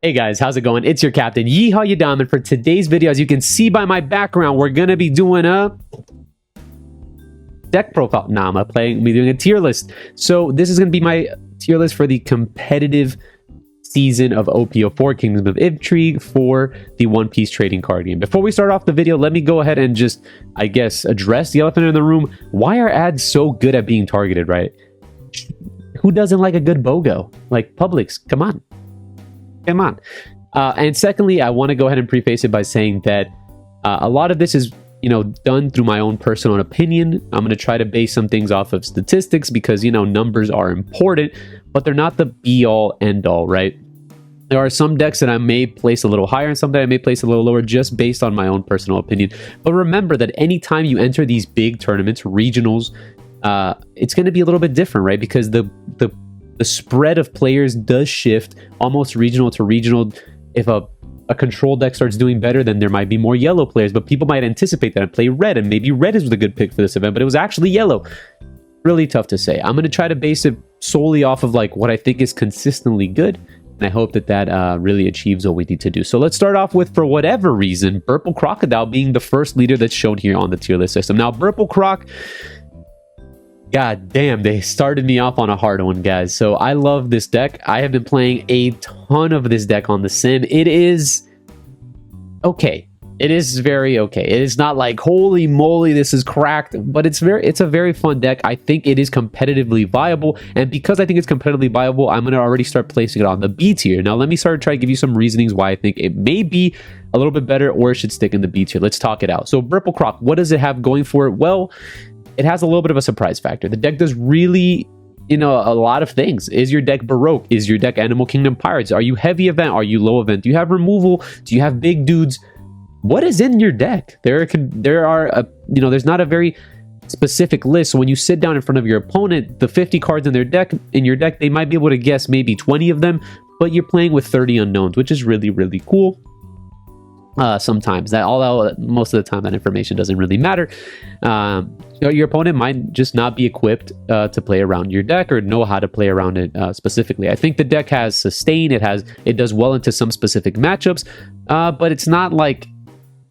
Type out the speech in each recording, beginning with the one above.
Hey guys, how's it going? It's your captain, Yeehaw Yadam, and for today's video, as you can see by my background, we're gonna be doing a deck profile. Nah, I'm doing a tier list. So this is gonna be my tier list for the competitive season of OPO4 Kingdom of Intrigue for the One Piece trading card game. Before we start off the video, let me go ahead and just, I guess, address the elephant in the room. Why are ads so good at being targeted, right? Who doesn't like a good BOGO? Like, Publix, come on. Come on. And secondly, I want to go ahead and preface it by saying that a lot of this is, done through my own personal opinion. I'm going to try to base some things off of statistics because, numbers are important, but they're not the be-all, end-all, right? There are some decks that I may place a little higher and some that I may place a little lower just based on my own personal opinion. But remember that anytime you enter these big tournaments, regionals, it's going to be a little bit different, right? Because the spread of players does shift almost regional to regional. If a control deck starts doing better, then there might be more yellow players, but people might anticipate that and play red, and maybe red is the good pick for this event, but it was actually yellow. Really tough to say. I'm going to try to base it solely off of like what I think is consistently good, and I hope that really achieves what we need to do. So let's start off with, for whatever reason, Purple Crocodile being the first leader that's shown here on the tier list system. Now, Purple Croc, god damn, they started me off on a hard one, guys. So I love this deck. I have been playing a ton of this deck on the sim. It is okay. It is very okay. It is not like, holy moly, this is cracked, but it's a very fun deck. I think it is competitively viable, and because I think it's competitively viable, I'm going to already start placing it on the B tier. Now, let me start to try to give you some reasonings why I think it may be a little bit better or it should stick in the B tier. Let's talk it out. So, Purple Croc, what does it have going for it? Well, it has a little bit of a surprise factor. The deck does really, a lot of things. Is your deck Baroque? Is your deck Animal Kingdom Pirates? Are you heavy event? Are you low event? Do you have removal? Do you have big dudes? What is in your deck? There's not a very specific list. So when you sit down in front of your opponent, the 50 cards in your deck, they might be able to guess maybe 20 of them, but you're playing with 30 unknowns, which is really, really cool. Sometimes most of the time that information doesn't really matter. Your opponent might just not be equipped to play around your deck or know how to play around it specifically. I think the deck has sustain. It does well into some specific matchups, but it's not like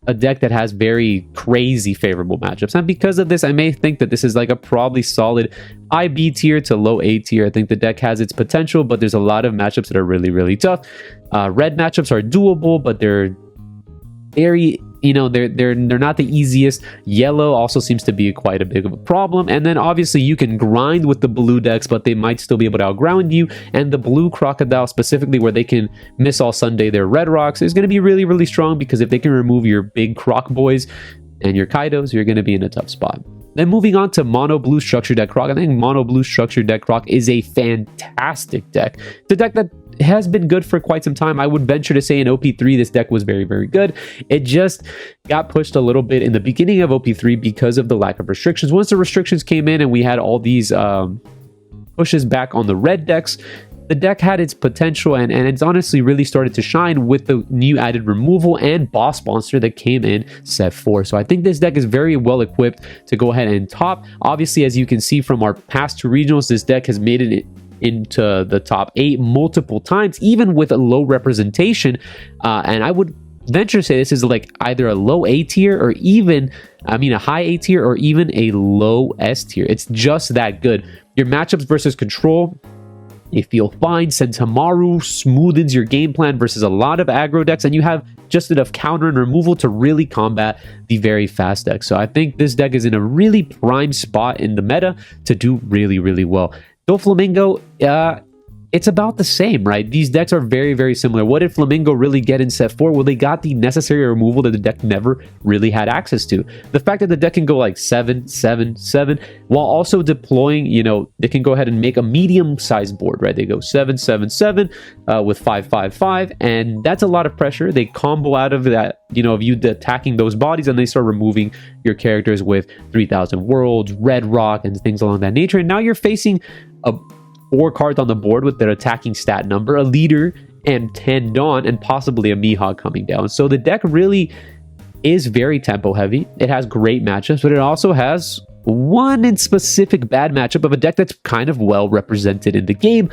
a deck that has very crazy favorable matchups. And because of this, I may think that this is like a probably solid high B tier to low A tier. I think the deck has its potential, but there's a lot of matchups that are really, really tough. Red matchups are doable, but they're very, they're not the easiest. Yellow also seems to be quite a big of a problem, and then obviously you can grind with the blue decks, but they might still be able to outground you. And the blue Crocodile specifically, where they can miss all Sunday their red rocks, is going to be really, really strong, because if they can remove your big Croc boys and your Kaidos, you're going to be in a tough spot. Then moving on to Mono Blue Structure Deck Croc. I think Mono Blue Structure Deck Croc is a fantastic deck. It's a deck that has been good for quite some time. I would venture to say in OP3 this deck was very, very good. It just got pushed a little bit in the beginning of OP3 because of the lack of restrictions. Once the restrictions came in and we had all these pushes back on the red decks, the deck had its potential, and it's honestly really started to shine with the new added removal and boss monster that came in set 4. So I think this deck is very well equipped to go ahead and top. Obviously, as you can see from our past 2 regionals, this deck has made it into the top 8 multiple times, even with a low representation. And I would venture to say this is like either a low A tier or even, a high A tier or even a low S tier. It's just that good. Your matchups versus control, you feel fine. Sentomaru smoothens your game plan versus a lot of aggro decks, and you have just enough counter and removal to really combat the very fast decks. So I think this deck is in a really prime spot in the meta to do really, really well. Doflamingo, it's about the same, right? These decks are very, very similar. What did Flamingo really get in set 4? Well, they got the necessary removal that the deck never really had access to. The fact that the deck can go like 7, 7, 7, while also deploying, they can go ahead and make a medium-sized board, right? They go 7, 7, 7 with 5, 5, 5, and that's a lot of pressure. They combo out of that, of you attacking those bodies, and they start removing your characters with 3,000 Worlds, Red Rock, and things along that nature. And now you're facing 4 cards on the board with their attacking stat number, a leader, and 10 Dawn, and possibly a Mihawk coming down. So the deck really is very tempo heavy. It has great matchups, but it also has one in specific bad matchup of a deck that's kind of well represented in the game.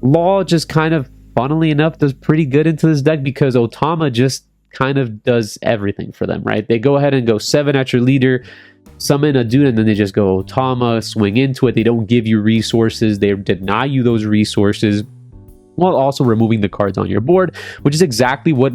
Law just kind of funnily enough, does pretty good into this deck because Otama just kind of does everything for them, right? They go ahead and go 7 at your leader, summon a dude, and then they just go Otama, swing into it. They don't give you resources. They deny you those resources while also removing the cards on your board, which is exactly what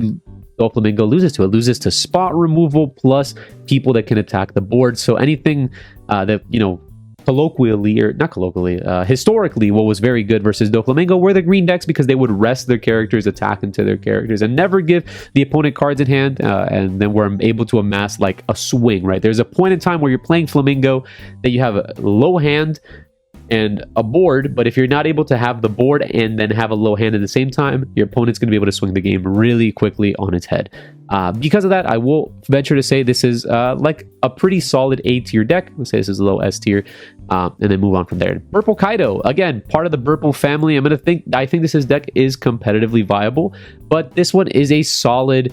Doflamingo loses to. It loses to spot removal plus people that can attack the board. So anything that, you know, colloquially, or not colloquially, historically, what was very good versus Doflamingo were the green decks because they would rest their characters, attack into their characters, and never give the opponent cards in hand, and then we're able to amass like a swing, right? There's a point in time where you're playing Flamingo that you have a low hand and a board, but if you're not able to have the board and then have a low hand at the same time, your opponent's going to be able to swing the game really quickly on its head. Because of that, I will venture to say this is like a pretty solid A tier deck. Let's say this is a low S tier, and then move on from there. Purple Kaido, again, part of the Purple family. I think this deck is competitively viable, but this one is a solid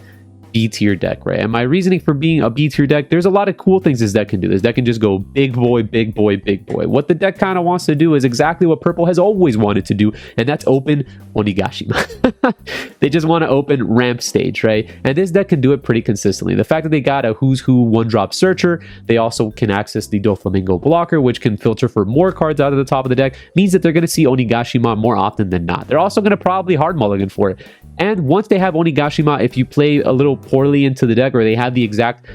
B tier deck, right? And my reasoning for being a B tier deck, there's a lot of cool things this deck can do. This deck can just go big boy, big boy, big boy. What the deck kind of wants to do is exactly what Purple has always wanted to do, and that's open Onigashima. They just want to open ramp stage, right? And this deck can do it pretty consistently. The fact that they got a Who's Who 1-drop searcher, they also can access the Doflamingo blocker, which can filter for more cards out of the top of the deck, means that they're going to see Onigashima more often than not. They're also going to probably hard mulligan for it. And once they have Onigashima, if you play a little poorly into the deck or they have the exact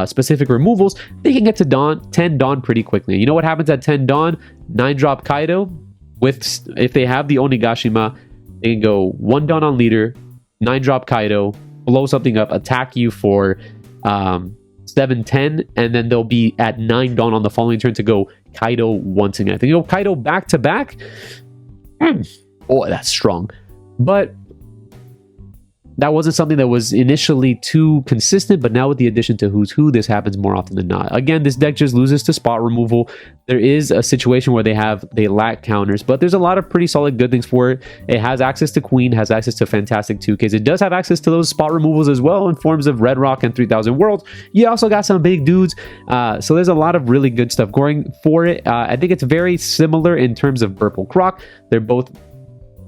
specific removals, they can get to 10 Dawn pretty quickly. You know what happens at 10 Dawn? 9-drop Kaido. If they have the Onigashima, they can go 1 Dawn on leader, 9-drop Kaido, blow something up, attack you for 7-10, and then they'll be at 9 Dawn on the following turn to go Kaido once again. If they go Kaido back to back, boy, that's strong. But that wasn't something that was initially too consistent, but now with the addition to Who's Who, this happens more often than not. Again, this deck just loses to spot removal. There is a situation where they lack counters, but there's a lot of pretty solid good things for it. It has access to Queen, has access to Fantastic 2Ks. It does have access to those spot removals as well in forms of Red Rock and 3000 Worlds. You also got some big dudes, so there's a lot of really good stuff going for it. I think it's very similar in terms of Purple Croc. They're both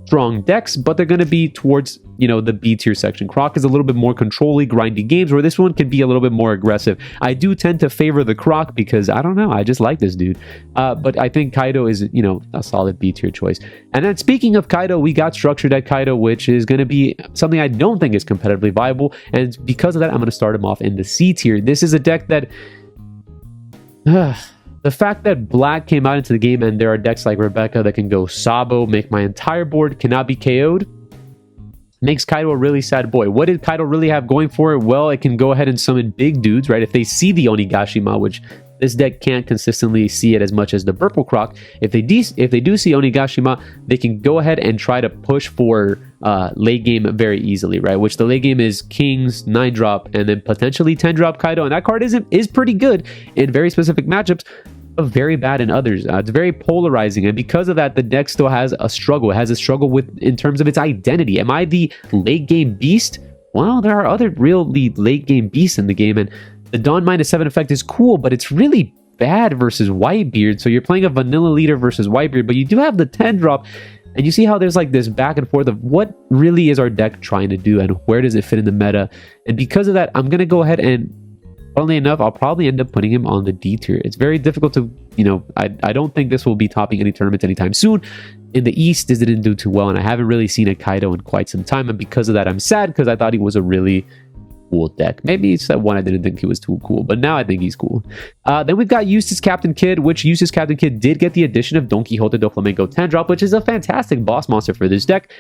strong decks, but they're going to be towards, you know, the B tier section. Croc is a little bit more controlly, grindy games, where this one can be a little bit more aggressive. I do tend to favor the Croc because, I don't know, I just like this dude. But I think Kaido is, you know, a solid B tier choice. And then speaking of Kaido, we got Structure Deck Kaido, which is going to be something I don't think is competitively viable. And because of that, I'm going to start him off in the C tier. This is a deck that... the fact that Black came out into the game and there are decks like Rebecca that can go Sabo, make my entire board, cannot be KO'd, makes Kaido a really sad boy. What did Kaido really have going for it? Well, it can go ahead and summon big dudes, right? If they see the Onigashima, which this deck can't consistently see it as much as the Purple Croc. If they do see Onigashima, they can go ahead and try to push for late game very easily, right? Which the late game is Kings, 9-drop, and then potentially 10-drop Kaido. And that card is pretty good in very specific matchups, but very bad in others. It's very polarizing, and because of that, the deck still has a struggle. It has a struggle in terms of its identity. Am I the late game beast? Well, there are other really late game beasts in the game, and the Dawn -7 effect is cool, but it's really bad versus Whitebeard. So you're playing a vanilla leader versus Whitebeard, but you do have the 10-drop, and you see how there's like this back and forth of what really is our deck trying to do and where does it fit in the meta. And because of that, I'm going to go ahead and, funnily enough, I'll probably end up putting him on the D tier. It's very difficult to, you know, I don't think this will be topping any tournaments anytime soon. In the East, this didn't do too well, and I haven't really seen a Kaido in quite some time, and because of that, I'm sad because I thought he was a really cool deck. Maybe it's that one I didn't think he was too cool, but now I think he's cool. Then we've got Eustass Captain Kid, which Eustass Captain Kid did get the addition of Don Quixote Doflamingo 10-drop, which is a fantastic boss monster for this deck.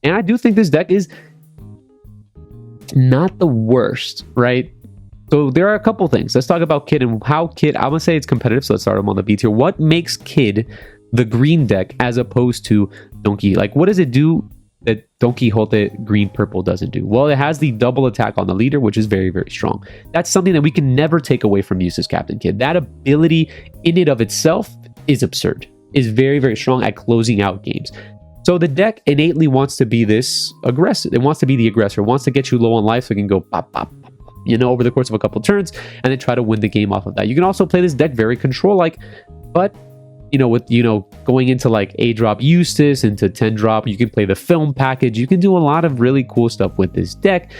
And I do think this deck is not the worst, right? So there are a couple things. Let's talk about Kid and how Kid, I'm going to say it's competitive, so let's start him on the B tier. What makes Kid the green deck as opposed to Donkey? Like, what does it do that Don Quixote green purple doesn't do? Well, it has the double attack on the leader, which is very, very strong. That's something that we can never take away from Eustass Captain Kid. That ability in and of itself is absurd, is very, very strong at closing out games. So the deck innately wants to be this aggressive. It wants to be the aggressor. It wants to get you low on life so it can go pop, pop, pop, you know, over the course of a couple turns and then try to win the game off of that. You can also play this deck very control-like, but with going into like 8 drop Eustass into 10 drop, you can play the film package. You can do a lot of really cool stuff with this deck.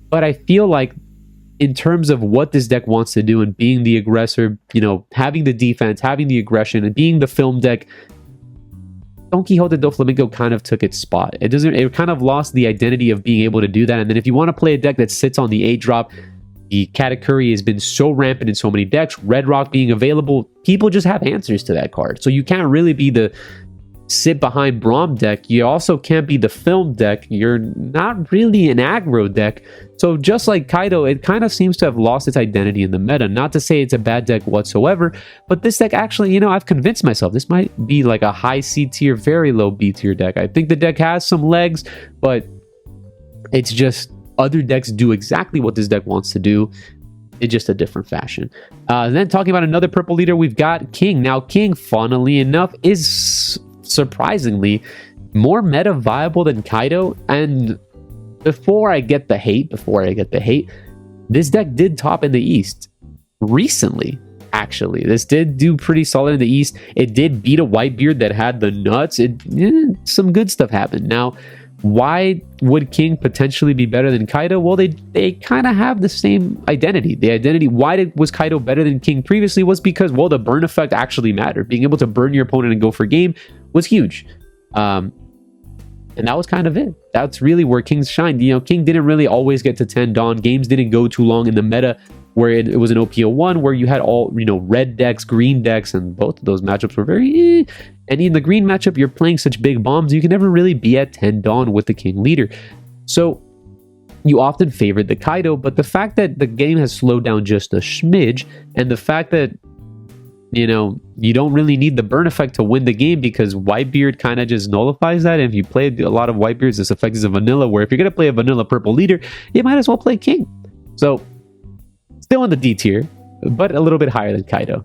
But I feel like in terms of what this deck wants to do and being the aggressor, having the defense, having the aggression, and being the film deck, Don Quixote Doflamingo kind of took its spot. It kind of lost the identity of being able to do that. And then if you want to play a deck that sits on the 8 drop, the Katakuri has been so rampant in so many decks, Red Rock being available, people just have answers to that card. So you can't really be the sit behind Braum deck. You also can't be the film deck. You're not really an aggro deck. So just like Kaido, it kind of seems to have lost its identity in the meta. Not to say it's a bad deck whatsoever, but this deck actually, I've convinced myself this might be like a high C tier, very low B tier deck. I think the deck has some legs, but it's just other decks do exactly what this deck wants to do. It's just a different fashion. And then talking about another purple leader, we've got King. Now, King, funnily enough, is surprisingly more meta viable than Kaido. And before I get the hate, this deck did top in the East recently. Actually, this did do pretty solid in the East. It did beat a Whitebeard that had the nuts. Some good stuff happened. Now, why would King potentially be better than Kaido? Well, they kind of have the same identity. The identity, was Kaido better than King previously, was because, well, the burn effect actually mattered. Being able to burn your opponent and go for game was huge. And that was kind of it. That's really where King's shined. King didn't really always get to 10 Dawn. Games didn't go too long in the meta where it was an OPO1 where you had all, red decks, green decks, and both of those matchups were very And in the green matchup, you're playing such big bombs, you can never really be at 10 Dawn with the King leader. So you often favored the Kaido, but the fact that the game has slowed down just a smidge, and the fact that, you don't really need the burn effect to win the game because Whitebeard kind of just nullifies that. And if you play a lot of Whitebeards, this effect is a vanilla, where if you're going to play a vanilla purple leader, you might as well play King. So still in the D tier, but a little bit higher than Kaido.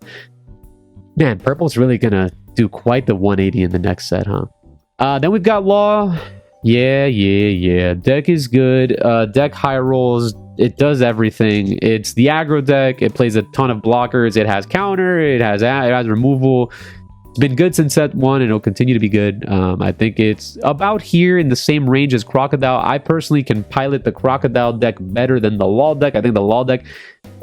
Man, purple's really going to do quite the 180 in the next set, huh? Then we've got Law. Yeah. Deck is good. Deck high rolls. It does everything. It's the aggro deck. It plays a ton of blockers. It has counter. It has removal. It's been good since set 1, and it'll continue to be good. I think it's about here in the same range as Crocodile. I personally can pilot the Crocodile deck better than the Law deck. I think the Law deck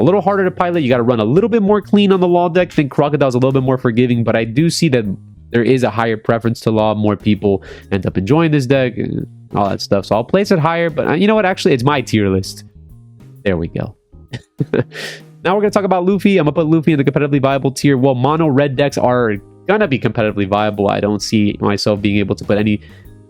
a little harder to pilot. You got to run a little bit more clean on the Law deck. I think Crocodile's a little bit more forgiving, but I do see that there is a higher preference to Law. More people end up enjoying this deck, and all that stuff. So I'll place it higher, but you know what? Actually, it's my tier list. There we go. Now we're going to talk about Luffy. I'm going to put Luffy in the competitively viable tier. Well, mono red decks are going to be competitively viable. I don't see myself being able to put any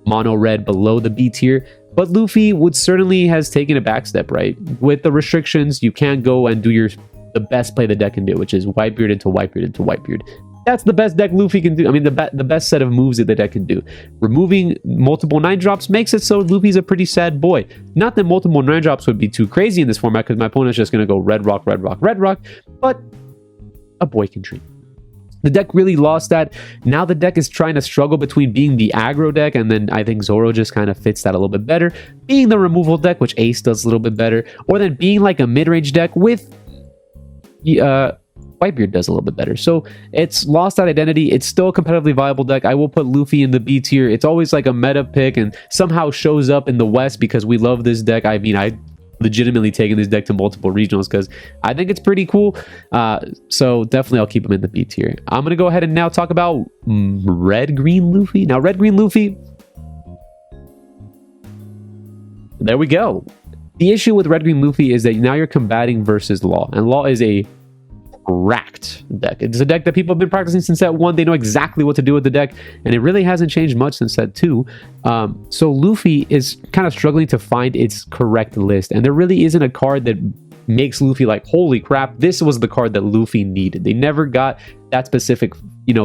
mono red below the B tier. But Luffy would certainly has taken a back step, right? With the restrictions, you can't go and do the best play the deck can do, which is Whitebeard into Whitebeard into Whitebeard. That's the best deck Luffy can do. I mean, the best set of moves that the deck can do. Removing multiple 9-drops makes it so Luffy's a pretty sad boy. Not that multiple 9-drops would be too crazy in this format, because my opponent's just going to go red rock, but a boy can dream. The deck really lost that. Now the deck is trying to struggle between being the aggro deck, and then I think Zoro just kind of fits that a little bit better, being the removal deck, which Ace does a little bit better, or then being like a mid-range deck with Whitebeard does a little bit better. So it's lost that identity. It's still a competitively viable deck. I will put Luffy in the B tier. It's always like a meta pick and somehow shows up in the West because we love this deck. I mean, I legitimately taken this deck to multiple regionals because I think it's pretty cool. So definitely I'll keep him in the B tier. I'm going to go ahead and now talk about Red Green Luffy. Now, Red Green Luffy, there we go. The issue with Red Green Luffy is that now you're combating versus Law, and Law is a cracked deck. It's a deck that people have been practicing since set 1. They know exactly what to do with the deck, and it really hasn't changed much since set 2. So Luffy is kind of struggling to find its correct list, and there really isn't a card that makes Luffy like, holy crap, this was the card that Luffy needed. They never got that specific,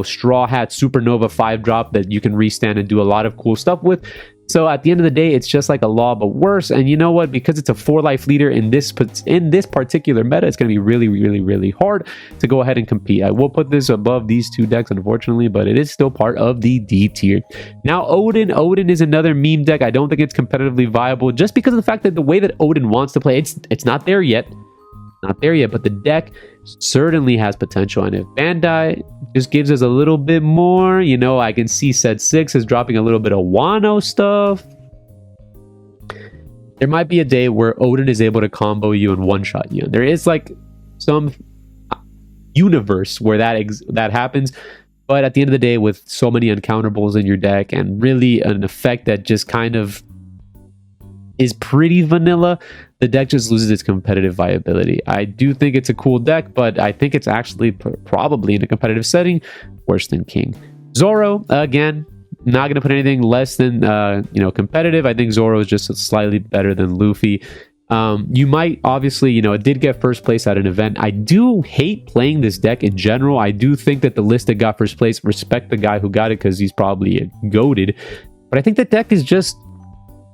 Straw Hat Supernova 5-drop that you can restand and do a lot of cool stuff with. So at the end of the day, it's just like a Law, but worse. And you know what? Because it's a 4-life leader in this particular meta, it's going to be really, really, really hard to go ahead and compete. I will put this above these two decks, unfortunately, but it is still part of the D tier. Now, Oden. Oden is another meme deck. I don't think it's competitively viable just because of the fact that the way that Oden wants to play, it's not there yet. Not there yet, but the deck certainly has potential. And if Bandai just gives us a little bit more. You know, I can see set 6 is dropping a little bit of Wano stuff. There might be a day where Oden is able to combo you and one-shot you. There is like some universe where that happens. But at the end of the day, with so many uncountables in your deck and really an effect that just kind of is pretty vanilla, the deck just loses its competitive viability. I do think it's a cool deck, but I think it's actually probably in a competitive setting worse than King. Zoro, again, not going to put anything less than competitive. I think Zoro is just slightly better than Luffy. You might, obviously, it did get first place at an event. I do hate playing this deck in general. I do think that the list that got first place, respect the guy who got it because he's probably goated. But I think the deck is just,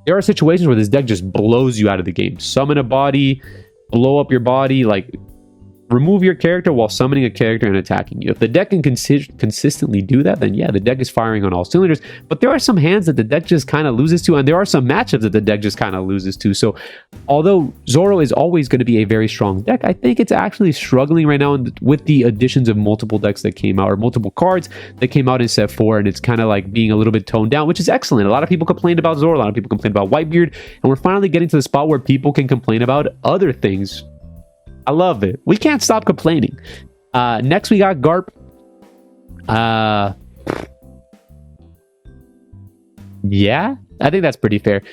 there are situations where this deck just blows you out of the game. Summon a body, blow up your body, like remove your character while summoning a character and attacking you. If the deck can consistently do that, then yeah, the deck is firing on all cylinders. But there are some hands that the deck just kind of loses to, and there are some matchups that the deck just kind of loses to. So although Zoro is always going to be a very strong deck, I think it's actually struggling right now with the additions of multiple decks that came out, or multiple cards that came out in set 4, and it's kind of like being a little bit toned down, which is excellent. A lot of people complained about Zoro, a lot of people complained about Whitebeard, and we're finally getting to the spot where people can complain about other things. I love it. We can't stop complaining. Next, we got Garp. Yeah, I think that's pretty fair.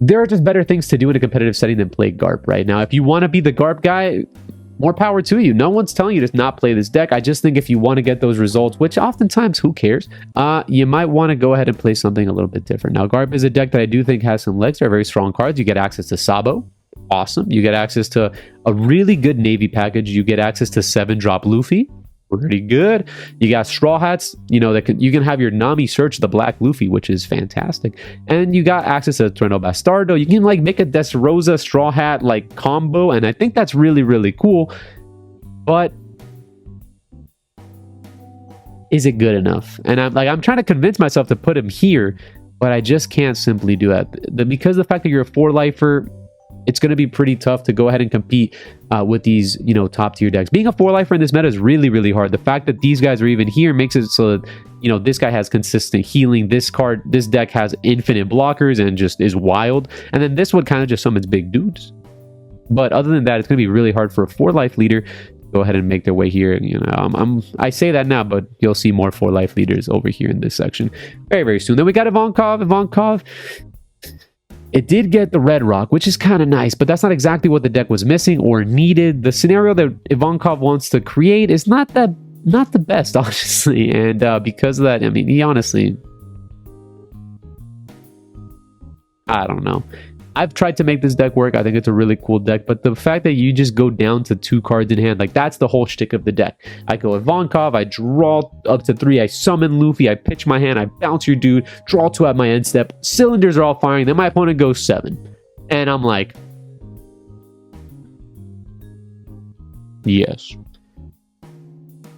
There are just better things to do in a competitive setting than play Garp right now. If you want to be the Garp guy, more power to you. No one's telling you to not play this deck. I just think if you want to get those results, which oftentimes, who cares? You might want to go ahead and play something a little bit different. Now, Garp is a deck that I do think has some legs. They're very strong cards. You get access to Sabo. Awesome. You get access to a really good Navy package. You get access to 7-drop Luffy. Pretty good. You got Straw Hats. You can have your Nami search the Black Luffy, which is fantastic. And you got access to Treno Bastardo. You can make a Dressrosa Straw Hat combo, and I think that's really, really cool. But is it good enough? And I'm trying to convince myself to put him here, but I just can't simply do that. Because of the fact that you're a 4-lifer, it's going to be pretty tough to go ahead and compete with these, top tier decks. Being a 4-lifer in this meta is really, really hard. The fact that these guys are even here makes it so that, this guy has consistent healing. This deck has infinite blockers and just is wild. And then this one kind of just summons big dudes. But other than that, it's going to be really hard for a 4-life leader to go ahead and make their way here. I say that now, but you'll see more 4-life leaders over here in this section very, very soon. Then we got Ivankov. It did get the red rock, which is kind of nice, but that's not exactly what the deck was missing or needed. The scenario that Ivankov wants to create is not the best, honestly. And because of that, he honestly, I don't know. I've tried to make this deck work. I think it's a really cool deck, but the fact that you just go down to 2 cards in hand, that's the whole shtick of the deck. I go Ivankov, I draw up to 3, I summon Luffy, I pitch my hand, I bounce your dude, draw 2 at my end step, cylinders are all firing, then my opponent goes 7. And I'm like, yes.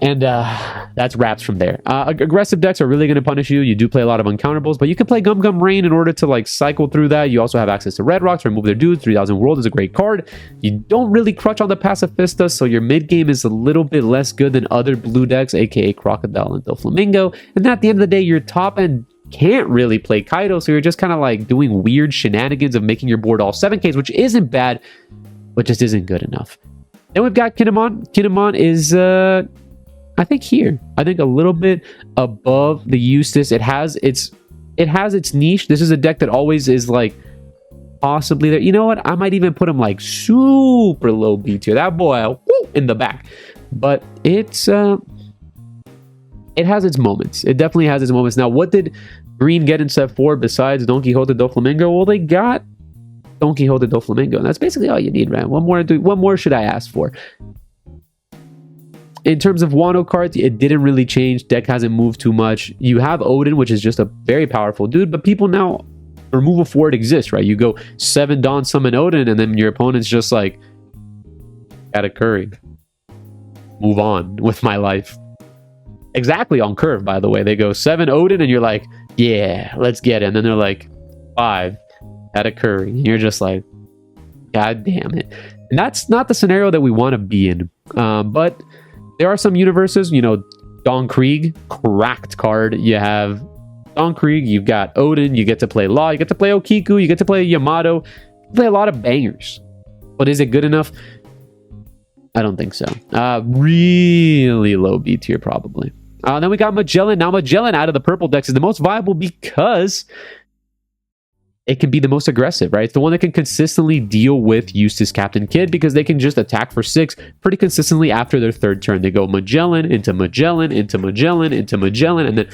And that's wraps from there. Aggressive decks are really going to punish you. You do play a lot of uncountables, but you can play Gum Gum Rain in order to cycle through that. You also have access to Red Rocks, remove their dudes. 3000 World is a great card. You don't really crutch on the Pacifista, so your mid game is a little bit less good than other blue decks, aka Crocodile and Doflamingo. And at the end of the day, your top end can't really play Kaido, so you're just kind of doing weird shenanigans of making your board all 7Ks, which isn't bad, but just isn't good enough. Then we've got Kinemon. Kinemon is I think here. I think a little bit above the Eustass. It has its niche. This is a deck that always is possibly there. You know what? I might even put him super low B tier. That boy, woo, in the back. But it has its moments. It definitely has its moments. Now, what did Green get in set 4 besides Don Quixote Doflamingo? Well, they got Don Quixote Doflamingo, and that's basically all you need, right? What more should I ask for? In terms of Wano cards, it didn't really change. Deck hasn't moved too much. You have Oden, which is just a very powerful dude, but people now, removal for it exists, right? You go 7 Dawn, summon Oden, and then your opponent's just Katakuri. Move on with my life. Exactly on curve, by the way. They go 7 Oden, and you're like, yeah, let's get it. And then they're 5 Katakuri. And you're just God damn it. And that's not the scenario that we want to be in. But there are some universes, Don Krieg, cracked card. You have Don Krieg, you've got Oden, you get to play Law, you get to play Okiku, you get to play Yamato. You play a lot of bangers. But is it good enough? I don't think so. Really low B tier, probably. Then we got Magellan. Now, Magellan out of the purple decks is the most viable because it can be the most aggressive, right? It's the one that can consistently deal with Eustass Captain Kid because they can just attack for 6 pretty consistently after their third turn. They go Magellan, into Magellan, into Magellan, into Magellan, and then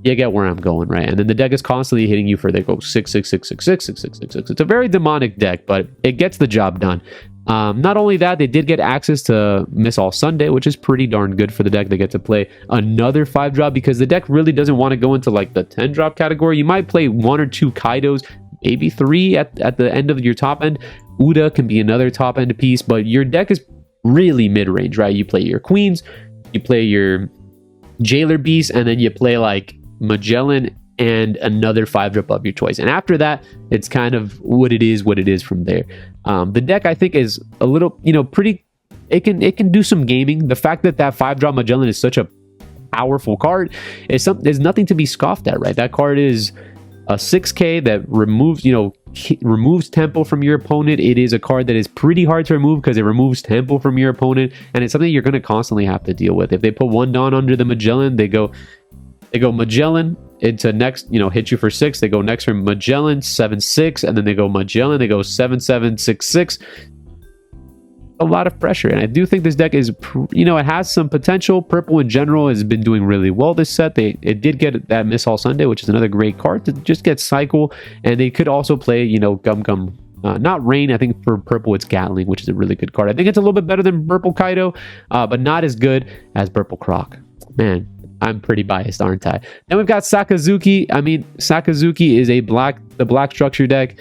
you get where I'm going, right? And then the deck is constantly hitting you for, they go 6, 6, 6, 6, 6, 6, 6, 6, 6. It's a very demonic deck, but it gets the job done. Not only that, they did get access to Miss All Sunday, which is pretty darn good for the deck. They get to play another 5-drop because the deck really doesn't want to go into like the 10-drop category. You might play 1 or 2 Kaidos, maybe 3 at the end of your top end. Uda can be another top end piece, but your deck is really mid-range, right? You play your Queens, you play your Jailer Beast, and then you play like Magellan and another 5-drop of your choice. And after that, it's kind of what it is from there. The deck, I think, is a little, pretty, it can do some gaming. The fact that 5-drop Magellan is such a powerful card is nothing to be scoffed at, right? That card is a 6k that removes tempo from your opponent. It is a card that is pretty hard to remove because it removes tempo from your opponent, and it's something you're going to constantly have to deal with. If they put 1 Dawn under the Magellan, they go Magellan into next, hit you for 6. They go next from Magellan 7-6, and then they go Magellan, they go 7-7-6-6. A lot of pressure, and I do think this deck is, it has some potential. Purple in general has been doing really well this set. It did get that Miss All Sunday, which is another great card to just get cycle, and they could also play, Gum. Not Rain. I think for purple it's Gatling, which is a really good card. I think it's a little bit better than Purple Kaido, but not as good as Purple Croc. Man, I'm pretty biased, aren't I? Then we've got Sakazuki. I mean, Sakazuki is the black structure deck.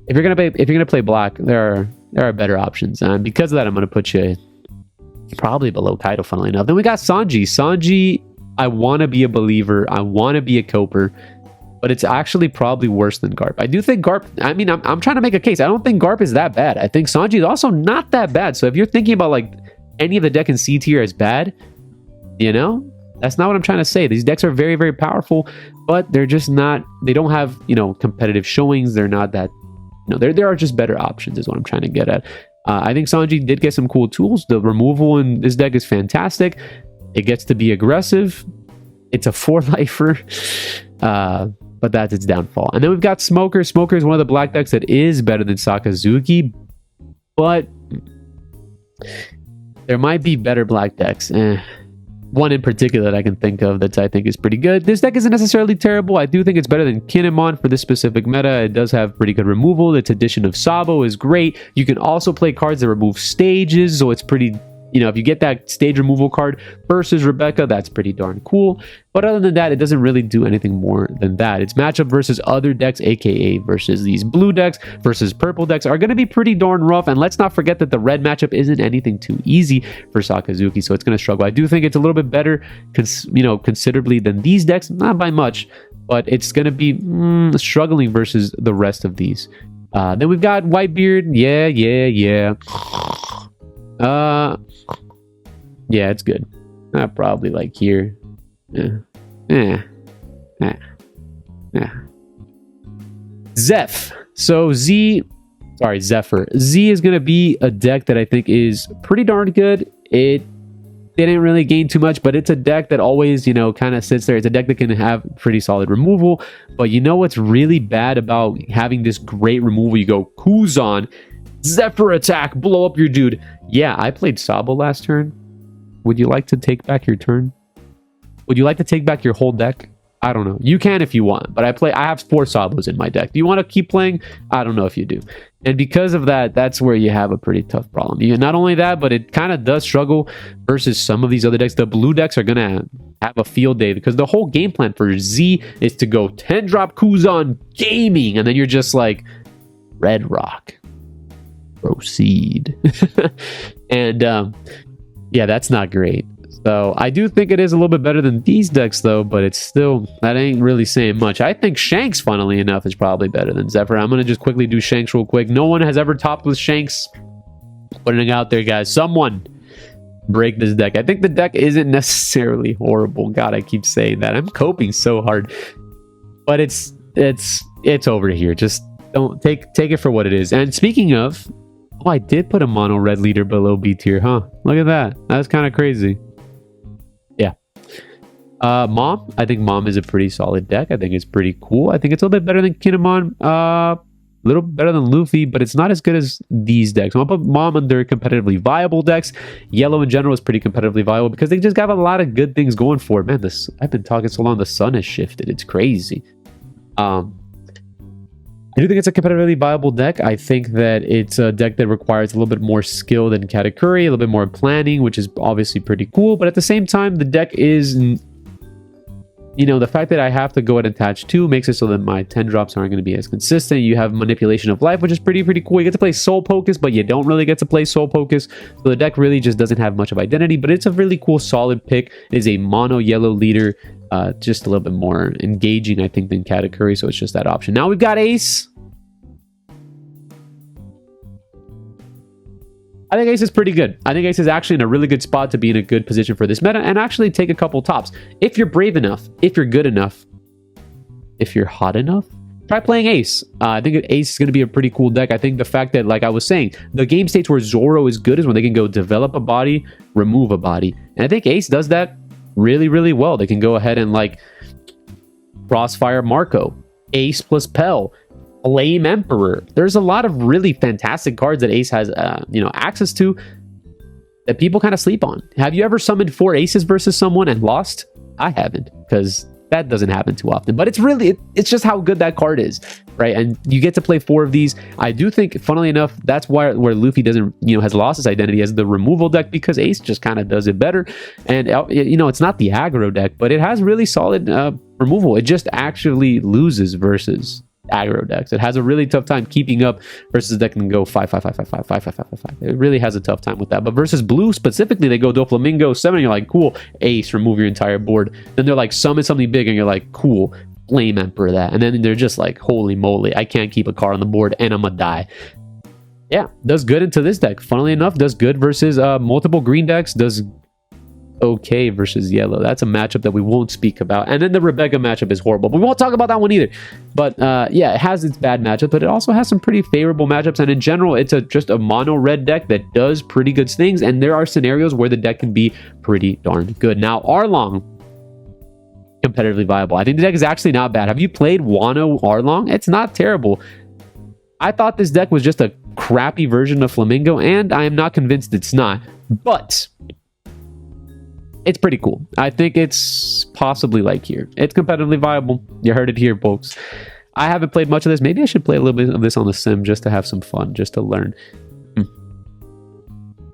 If you're gonna play black, there are better options, and because of that, I'm gonna put you probably below Kaido, funnily enough. Then we got Sanji. Sanji, I want to be a believer. I want to be a coper, but it's actually probably worse than Garp. I do think Garp, I'm trying to make a case. I don't think Garp is that bad. I think Sanji is also not that bad. So if you're thinking about like any of the deck in C tier as bad, that's not what I'm trying to say. These decks are very, very powerful, but they're just not, they don't have, competitive showings. They're not that, there are just better options is what I'm trying to get at. I think Sanji did get some cool tools. The removal in this deck is fantastic. It gets to be aggressive. It's a 4-lifer, but that's its downfall. And then we've got Smoker. Smoker is one of the black decks that is better than Sakazuki, but there might be better black decks. One in particular that I can think of that I think is pretty good. This deck isn't necessarily terrible. I do think it's better than Kinemon for this specific meta. It does have pretty good removal. Its addition of Sabo is great. You can also play cards that remove stages, so it's pretty, if you get that stage removal card versus Rebecca, that's pretty darn cool. But other than that, it doesn't really do anything more than that. Its matchup versus other decks, aka versus these blue decks versus purple decks, are going to be pretty darn rough. And let's not forget that the red matchup isn't anything too easy for Sakazuki, so it's going to struggle. I do think it's a little bit better, considerably than these decks, not by much, but it's going to be struggling versus the rest of these. Then we've got Whitebeard. Yeah, it's good. Probably like here. Zeph. So Zephyr. Z is going to be a deck that I think is pretty darn good. It didn't really gain too much, but it's a deck that always, kind of sits there. It's a deck that can have pretty solid removal. But what's really bad about having this great removal? You go Kuzan, Zephyr attack, blow up your dude. Yeah, I played Sabo last turn. Would you like to take back your turn? Would you like to take back your whole deck? I don't know. You can if you want, but I have 4 Sabos in my deck. Do you want to keep playing? I don't know if you do. And because of that, that's where you have a pretty tough problem. Not only that, but it kind of does struggle versus some of these other decks. The blue decks are going to have a field day because the whole game plan for Z is to go 10-drop Kuzan gaming, and then you're just like, Red Rock. Proceed. And yeah, that's not great. So I do think it is a little bit better than these decks though, but it's still, that ain't really saying much. I think Shanks, funnily enough, is probably better than Zephyr. I'm going to just quickly do Shanks real quick. No one has ever topped with Shanks. Putting it out there, guys. Someone break this deck. I think the deck isn't necessarily horrible. God, I keep saying that. I'm coping so hard. But it's over here. Just don't take it for what it is. And speaking of, oh, I did put a mono red leader below B tier, huh? Look at that. That's kind of crazy. Yeah. Mom. I think Mom is a pretty solid deck. I think it's pretty cool. I think it's a little bit better than Kinemon. A little better than Luffy, but it's not as good as these decks. I'm gonna put Mom under competitively viable decks. Yellow in general is pretty competitively viable because they just got a lot of good things going for it. Man, I've been talking so long, the sun has shifted. It's crazy. I do think it's a competitively viable deck. I think that it's a deck that requires a little bit more skill than Katakuri, a little bit more planning, which is obviously pretty cool. But at the same time, the deck is, you know, the fact that I have to go ahead and attach 2 makes it so that my 10 drops aren't going to be as consistent. You have Manipulation of Life, which is pretty cool. You get to play Soul Focus, but you don't really get to play Soul Focus. So the deck really just doesn't have much of identity, but it's a really cool, solid pick. It is a mono yellow leader, just a little bit more engaging, I think, than Katakuri. So it's just that option. Now we've got Ace. I think Ace is pretty good. I think Ace is actually in a really good spot to be in a good position for this meta and actually take a couple tops. If you're brave enough, if you're good enough, if you're hot enough, try playing Ace. I think Ace is going to be a pretty cool deck. I think the fact that, like I was saying, the game states where Zoro is good is when they can go develop a body, remove a body. And I think Ace does that really well. They can go ahead and like Crossfire Marco, Ace plus Pell, Flame Emperor. There's a lot of really fantastic cards that Ace has, access to that people kind of sleep on. Have you ever summoned 4 Aces versus someone and lost? I haven't, because that doesn't happen too often. But it's just how good that card is, right? And you get to play 4 of these. I do think, funnily enough, that's where Luffy doesn't, has lost his identity as the removal deck, because Ace just kind of does it better. And it's not the aggro deck, but it has really solid removal. It just actually loses versus aggro decks. It has a really tough time keeping up versus a deck can go 5/5/5/5/5/5/5/5. It really has a tough time with that. But versus blue specifically, they go Doflamingo 7, you're like, cool, Ace, remove your entire board. Then they're like, summon something big, and you're like, cool, Flame Emperor that. And then they're just like, holy moly, I can't keep a card on the board and I'm gonna die. Yeah, does good into this deck. Funnily enough, does good versus multiple green decks, does okay versus yellow. That's a matchup that we won't speak about. And then the Rebecca matchup is horrible. We won't talk about that one either. But yeah, it has its bad matchup, but it also has some pretty favorable matchups. And in general, it's just a mono red deck that does pretty good things. And there are scenarios where the deck can be pretty darn good. Now, Arlong, competitively viable. I think the deck is actually not bad. Have you played Wano Arlong? It's not terrible. I thought this deck was just a crappy version of Flamingo, and I am not convinced it's not. But it's pretty cool. I think it's possibly like here. It's competitively viable. You heard it here, folks. I haven't played much of this. Maybe I should play a little bit of this on the sim just to have some fun, just to learn.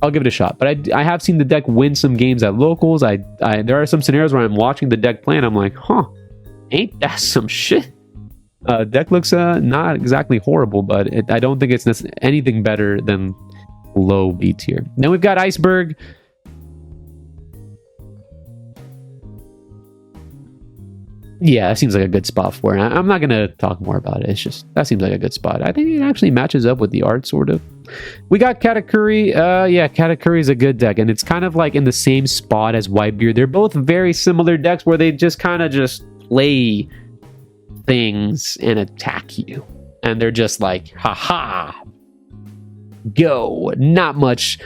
I'll give it a shot. But I have seen the deck win some games at locals. There are some scenarios where I'm watching the deck play and I'm like, huh, ain't that some shit? Deck looks not exactly horrible, but I don't think it's anything better than low B tier. Then we've got Iceberg. Yeah, that seems like a good spot for it. I'm not going to talk more about it. It's just, that seems like a good spot. I think it actually matches up with the art, sort of. We got Katakuri. Yeah, Katakuri is a good deck, and it's kind of like in the same spot as Whitebeard. They're both very similar decks where they just kind of just play things and attack you. And they're just like, haha, go. Not much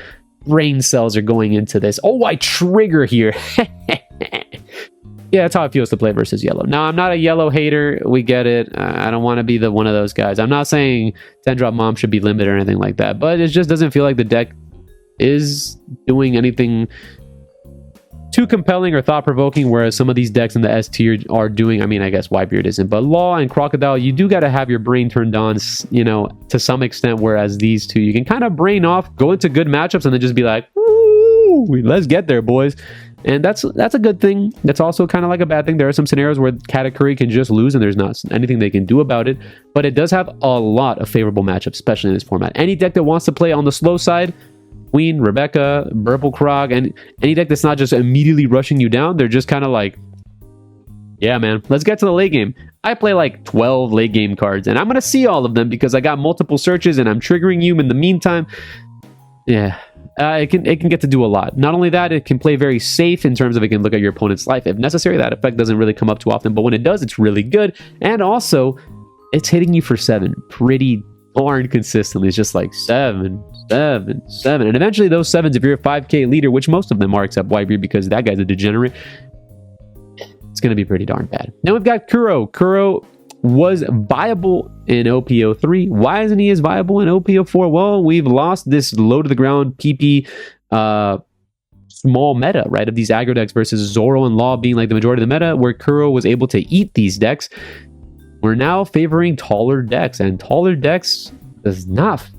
brain cells are going into this. Oh, I trigger here. Yeah, that's how it feels to play versus yellow. Now, I'm not a yellow hater. We get it. I don't want to be one of those guys. I'm not saying 10-drop mom should be limited or anything like that, but it just doesn't feel like the deck is doing anything too compelling or thought-provoking, whereas some of these decks in the S tier are doing. I mean, I guess Whitebeard isn't, but Law and Crocodile, you do got to have your brain turned on, to some extent, whereas these two, you can kind of brain off, go into good matchups, and then just be like, woo, let's get there, boys. And that's a good thing. That's also kind of like a bad thing. There are some scenarios where Katakuri can just lose and there's not anything they can do about it. But it does have a lot of favorable matchups, especially in this format. Any deck that wants to play on the slow side, Queen, Rebecca, Purple Krog, and any deck that's not just immediately rushing you down, they're just kind of like, yeah, man, let's get to the late game. I play like 12 late game cards, and I'm going to see all of them because I got multiple searches and I'm triggering you in the meantime. Yeah, it can get to do a lot. Not only that, it can play very safe in terms of it can look at your opponent's life if necessary. That effect doesn't really come up too often, but when it does, it's really good. And also, it's hitting you for 7 pretty darn consistently. It's just like 7, 7, 7. And eventually those 7s, if you're a 5k leader, which most of them are except Whitebeard because that guy's a degenerate, it's going to be pretty darn bad. Now we've got Kuro. Kuro was viable in OPO3. Why isn't he as viable in OPO4? Well, we've lost this low to the ground PP small meta, right, of these aggro decks versus Zoro and Law being like the majority of the meta, where Kuro was able to eat these decks. We're now favoring taller decks, and taller decks does not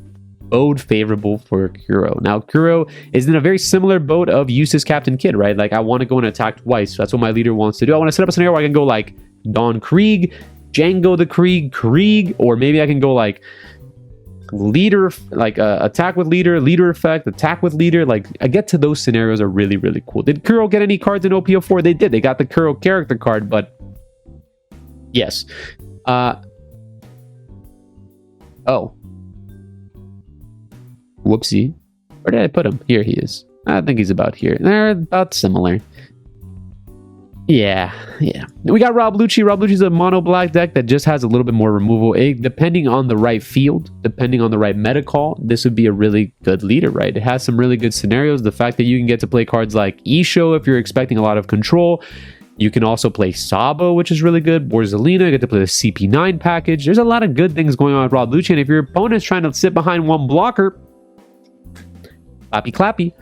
bode favorable for Kuro. Now, Kuro is in a very similar boat of Eustass Captain Kid, right? Like, I want to go and attack twice. That's what my leader wants to do. I want to set up a scenario where I can go like Don Krieg, Django the Krieg, or maybe I can go like leader, like attack with leader effect, attack with leader. Like, I get to those scenarios are really, really cool. Did Kuro get any cards in OPO4? They did. They got the Kuro character card, but yes. Oh. Whoopsie. Where did I put him? Here he is. I think he's about here. They're about similar. Yeah. We got Rob Lucci. Rob Lucci's a mono black deck that just has a little bit more removal. Depending on the right field, depending on the right meta call, this would be a really good leader, right? It has some really good scenarios. The fact that you can get to play cards like Isho if you're expecting a lot of control. You can also play Sabo, which is really good. Borzalina, you get to play the CP9 package. There's a lot of good things going on with Rob Lucci. And if your opponent's trying to sit behind one blocker, clappy,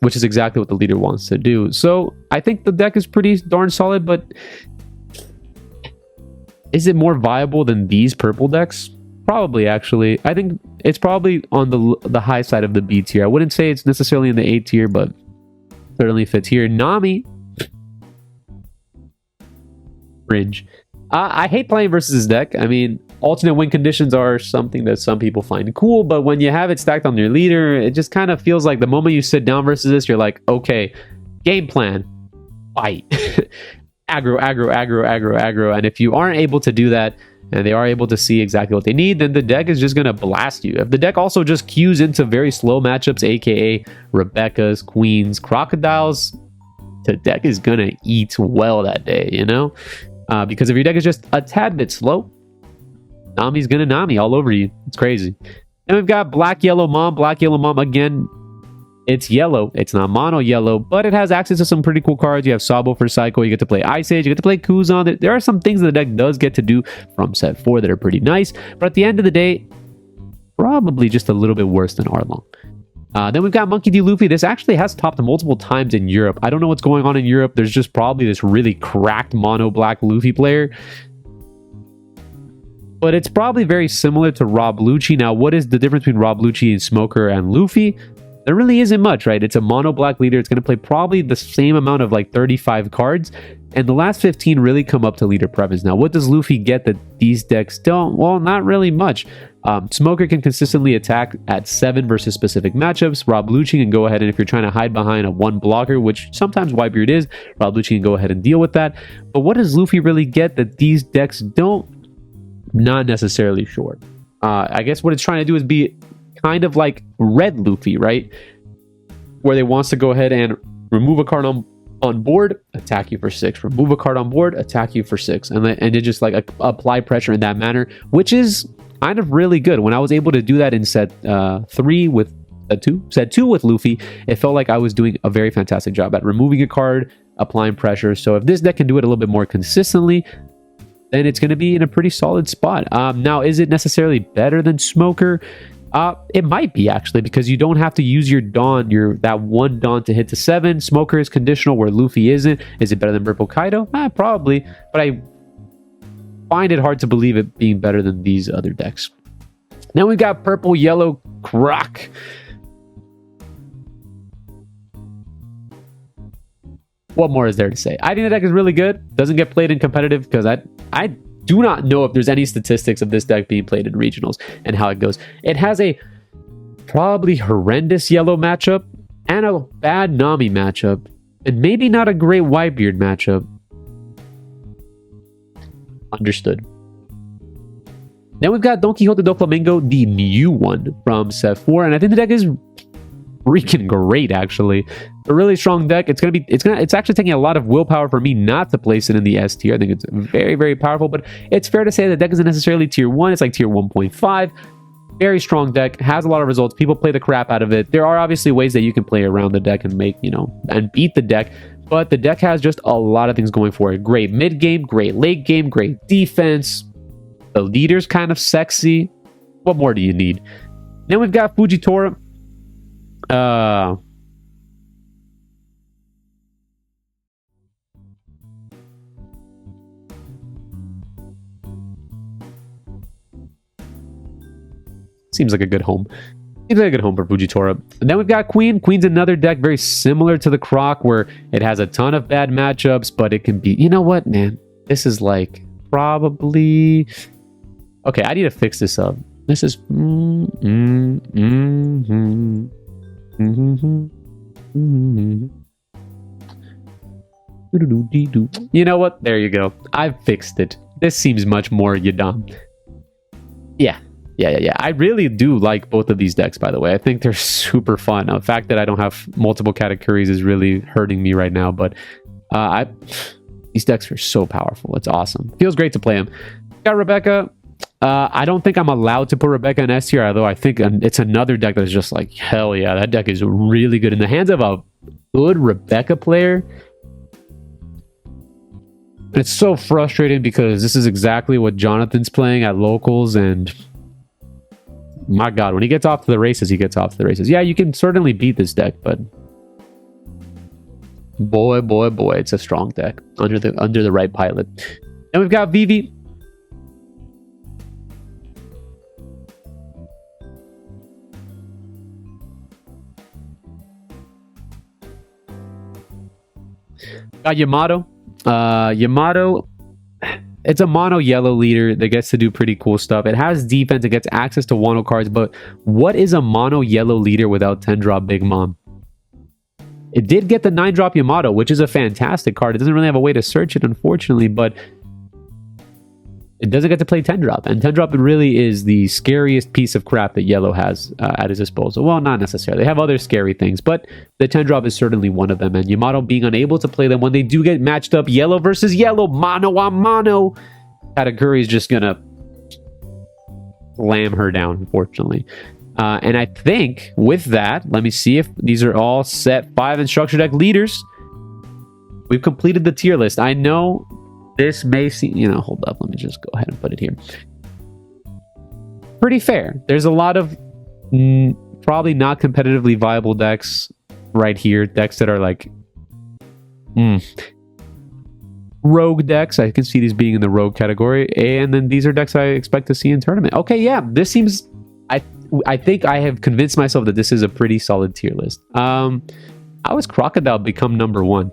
which is exactly what the leader wants to do. So I think the deck is pretty darn solid, but is it more viable than these purple decks? Probably, actually. I think it's probably on the high side of the B tier. I wouldn't say it's necessarily in the A tier, but certainly fits here. Nami. Fringe. I hate playing versus this deck. I mean, alternate win conditions are something that some people find cool, but when you have it stacked on your leader, it just kind of feels like the moment you sit down versus this, you're like, okay, game plan, fight. aggro. And if you aren't able to do that, and they are able to see exactly what they need, then the deck is just going to blast you. If the deck also just queues into very slow matchups, aka Rebecca's, Queens, Crocodiles, the deck is going to eat well that day, you know? Because if your deck is just a tad bit slow, Nami's gonna Nami all over you. It's crazy. And we've got Black Yellow Mom. Black Yellow Mom, again, it's yellow. It's not mono yellow, but it has access to some pretty cool cards. You have Sabo for Cycle. You get to play Ice Age. You get to play Kuzan. There are some things that the deck does get to do from set 4 that are pretty nice. But at the end of the day, probably just a little bit worse than Arlong. Then we've got Monkey D. Luffy. This actually has topped multiple times in Europe. I don't know what's going on in Europe. There's just probably this really cracked mono black Luffy player. But it's probably very similar to Rob Lucci. Now, what is the difference between Rob Lucci and Smoker and Luffy? There really isn't much, right? It's a mono black leader. It's going to play probably the same amount of like 35 cards. And the last 15 really come up to leader preference. Now, what does Luffy get that these decks don't? Well, not really much. Smoker can consistently attack at 7 versus specific matchups. Rob Lucci can go ahead and if you're trying to hide behind a 1 blocker, which sometimes Whitebeard is, Rob Lucci can go ahead and deal with that. But what does Luffy really get that these decks don't? Not necessarily sure. I guess what it's trying to do is be kind of like Red Luffy, right? Where they wants to go ahead and remove a card on board, attack you for 6. Remove a card on board, attack you for 6. And it just like apply pressure in that manner, which is kind of really good. When I was able to do that in set 3 with set 2 with Luffy, it felt like I was doing a very fantastic job at removing a card, applying pressure. So if this deck can do it a little bit more consistently, then it's going to be in a pretty solid spot. Now, is it necessarily better than Smoker? It might be, actually, because you don't have to use your Dawn, that 1 Dawn to hit to 7. Smoker is conditional where Luffy isn't. Is it better than Purple Kaido? Probably, but I find it hard to believe it being better than these other decks. Now we've got Purple Yellow Croc. What more is there to say? I think the deck is really good. Doesn't get played in competitive because I do not know if there's any statistics of this deck being played in regionals and how it goes. It has a probably horrendous yellow matchup and a bad Nami matchup and maybe not a great Whitebeard matchup. Understood. Then we've got Don Quixote Doflamingo, the new one from set 4, and I think the deck is freaking great, actually. A really strong deck. It's actually taking a lot of willpower for me not to place it in the S tier. I think it's very, very powerful, but it's fair to say the deck isn't necessarily tier 1. It's like tier 1.5. Very strong deck, has a lot of results. People play the crap out of it. There are obviously ways that you can play around the deck and make, and beat the deck, but the deck has just a lot of things going for it. Great mid game, great late game, great defense. The leader's kind of sexy. What more do you need? Then we've got Fujitora. Seems like a good home. Seems like a good home for Fujitora. And then we've got Queen. Queen's another deck very similar to the Croc, where it has a ton of bad matchups, but it can be... You know what, man? This is like probably... Okay, I need to fix this up. This is... You know what? There you go. I've fixed it. This seems much more Yadam. Yeah. I really do like both of these decks, by the way. I think they're super fun. The fact that I don't have multiple Katakuris is really hurting me right now, but these decks are so powerful. It's awesome. Feels great to play them. Got Rebecca. I don't think I'm allowed to put Rebecca in S tier, although I think it's another deck that's just like, hell yeah, that deck is really good. In the hands of a good Rebecca player, it's so frustrating because this is exactly what Jonathan's playing at locals, and my god, when he gets off to the races, he gets off to the races. Yeah, you can certainly beat this deck, but boy, it's a strong deck under the right pilot. Then we've got Vivi. Got Yamato. Yamato, it's a mono yellow leader that gets to do pretty cool stuff. It has defense, it gets access to Wano cards, but what is a mono yellow leader without 10-drop Big Mom? It did get the 9-drop Yamato, which is a fantastic card. It doesn't really have a way to search it, unfortunately, but it doesn't get to play 10-drop, and 10-drop really is the scariest piece of crap that Yellow has at his disposal. Well, not necessarily. They have other scary things, but the 10-drop is certainly one of them, and Yamato being unable to play them when they do get matched up Yellow versus Yellow, mano a mano, Katakuri is just gonna slam her down, unfortunately. And I think with that, let me see if these are all set 5 and structure deck leaders. We've completed the tier list. I know this may seem, hold up, let me just go ahead and put it here. Pretty fair. There's a lot of probably not competitively viable decks right here. Decks that are like rogue decks. I can see these being in the rogue category. And then these are decks I expect to see in tournament. Okay, yeah, this seems... I think I have convinced myself that this is a pretty solid tier list. How has Crocodile become number 1?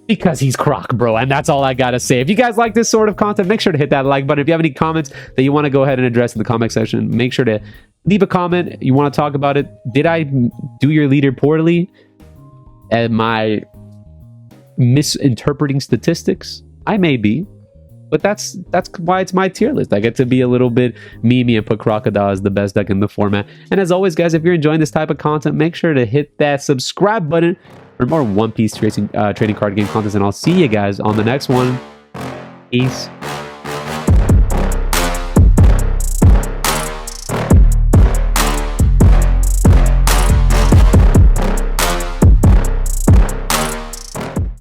Because he's Croc, bro, and that's all I gotta say. If you guys like this sort of content, make sure to hit that like button. If you have any comments that you want to go ahead and address in the comment section, make sure to leave a comment. You want to talk about it. Did I do your leader poorly? Am I misinterpreting statistics? I may be, but that's why it's my tier list. I get to be a little bit memey and put Crocodile as the best deck in the format. And as always, guys, if you're enjoying this type of content, make sure to hit that subscribe button for more One Piece trading card game content, and I'll see you guys on the next one. Peace.